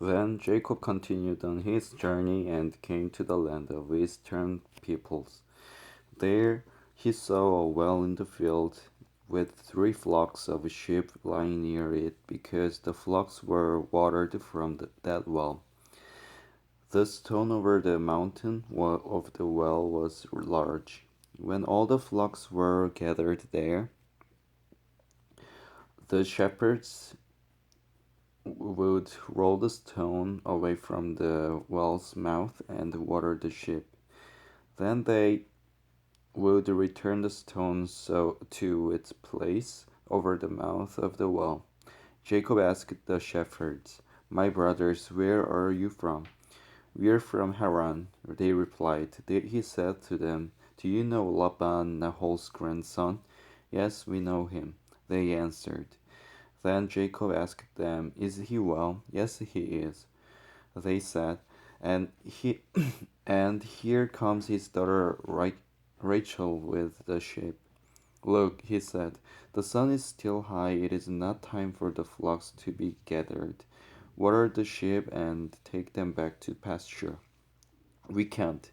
Then Jacob continued on his journey and came to the land of eastern peoples. There he saw a well in the field with 3 flocks of sheep lying near it, because the flocks were watered from that well. The stone over the mountain of the well was large. When all the flocks were gathered there, the shepherds would roll the stone away from the well's mouth and water the sheep. Then they would return the stone to its place over the mouth of the well. Jacob asked the shepherds, "My brothers, where are you from?" "We are from Haran," they replied. He said to them, "Do you know Laban, Nahor's grandson?" "Yes, we know him," they answered. Then Jacob asked them, "Is he well?" "Yes, he is," they said. "And he and here comes his daughter Rachel with the sheep." "Look," he said, "the sun is still high. It is not time for the flocks to be gathered. Water the sheep and take them back to pasture." "We can't,"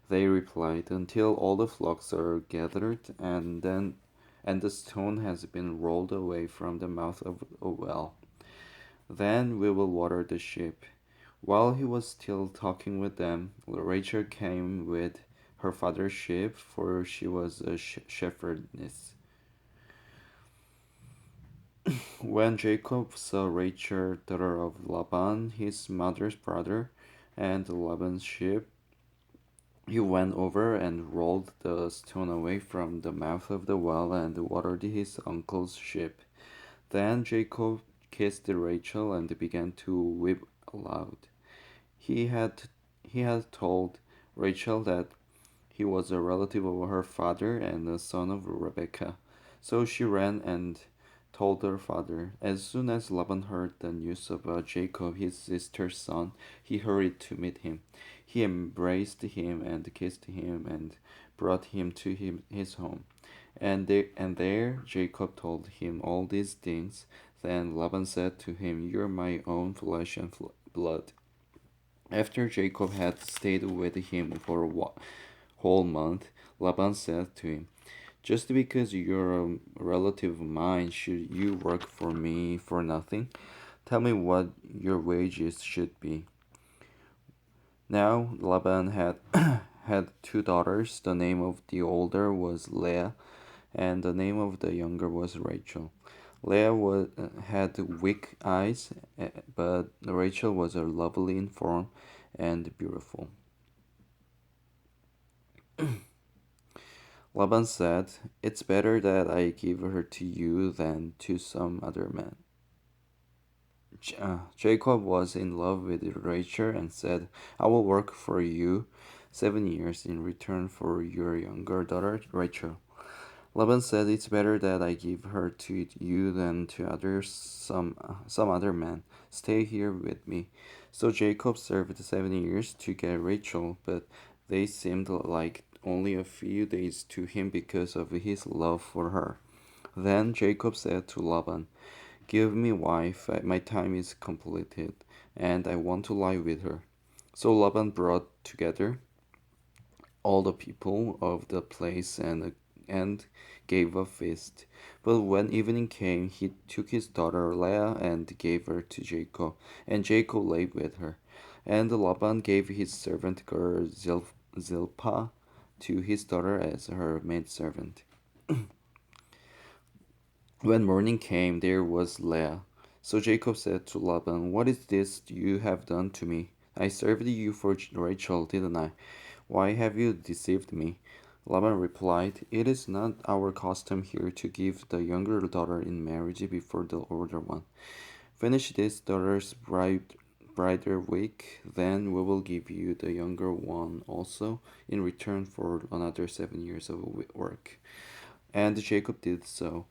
they replied, "until all the flocks are gathered and the stone has been rolled away from the mouth of a well. Then we will water the sheep." While he was still talking with them, Rachel came with her father's sheep, for she was a shepherdess. When Jacob saw Rachel, daughter of Laban, his mother's brother, and Laban's sheep, he went over and rolled the stone away from the mouth of the well and watered his uncle's sheep. Then Jacob kissed Rachel and began to weep aloud. He had he had told Rachel that he was a relative of her father and the son of Rebekah. So she ran and told her father. As soon as Laban heard the news of Jacob, his sister's son, he hurried to meet him. He embraced him and kissed him and brought him to his home. And there Jacob told him all these things. Then Laban said to him, "You are my own flesh and blood." After Jacob had stayed with him for a whole month, Laban said to him, "Just because you're a relative of mine, should you work for me for nothing? Tell me what your wages should be." Now Laban had had 2 daughters. The name of the older was Leah, and the name of the younger was Rachel. Had weak eyes, but Rachel was lovely in form and beautiful. Laban said, "It's better that I give her to you than to some other man." Jacob was in love with Rachel and said, "I will work for you 7 years in return for your younger daughter Rachel." Laban said, "It's better that I give her to you than to some other man. Stay here with me." So Jacob served 7 years to get Rachel, but they seemed like only a few days to him because of his love for her. Then Jacob said to Laban, "Give me wife, my time is completed, and I want to lie with her." So Laban brought together all the people of the place and gave a feast. But when evening came, he took his daughter Leah and gave her to Jacob, and Jacob lay with her. And Laban gave his servant girl Zilpah to his daughter as her maidservant. When morning came, there was Leah. So Jacob said to Laban, "What is this you have done to me? I served you for Rachel, didn't I? Why have you deceived me?" Laban replied, "It is not our custom here to give the younger daughter in marriage before the older one. Finish this daughter's bridal week, then we will give you the younger one also in return for another 7 years of work." And Jacob did so.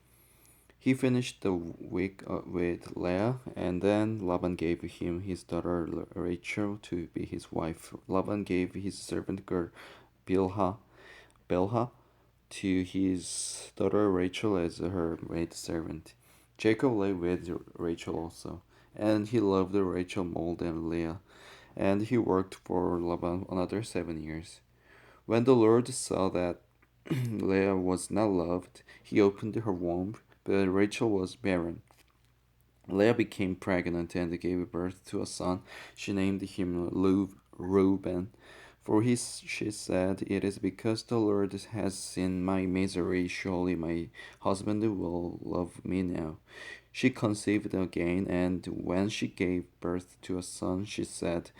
He finished the week with Leah, and then Laban gave him his daughter Rachel to be his wife. Laban gave his servant girl Bilhah to his daughter Rachel as her maidservant. Jacob lay with Rachel also, And he loved Rachel more than Leah, and he worked for Laban another 7 years. When the Lord saw that Leah was not loved, he opened her womb, but Rachel was barren. Leah became pregnant and gave birth to a son. She named him Reuben. She said, "It is because the Lord has seen my misery. Surely my husband will love me now." She conceived again, and when she gave birth to a son, she said,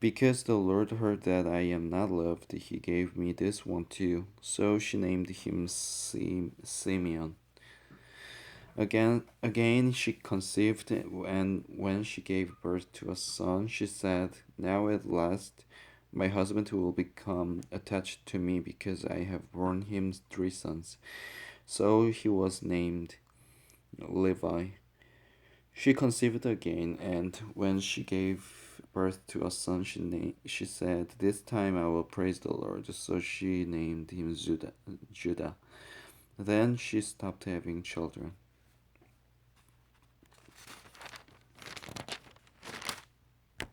"Because the Lord heard that I am not loved, he gave me this one too." So she named him Simeon. Again she conceived, and when she gave birth to a son, she said, "Now at last my husband will become attached to me because I have borne him 3 sons." So he was named Levi. She conceived again, and when she gave birth to a son, she said, "This time I will praise the Lord." So she named him Judah. Then she stopped having children.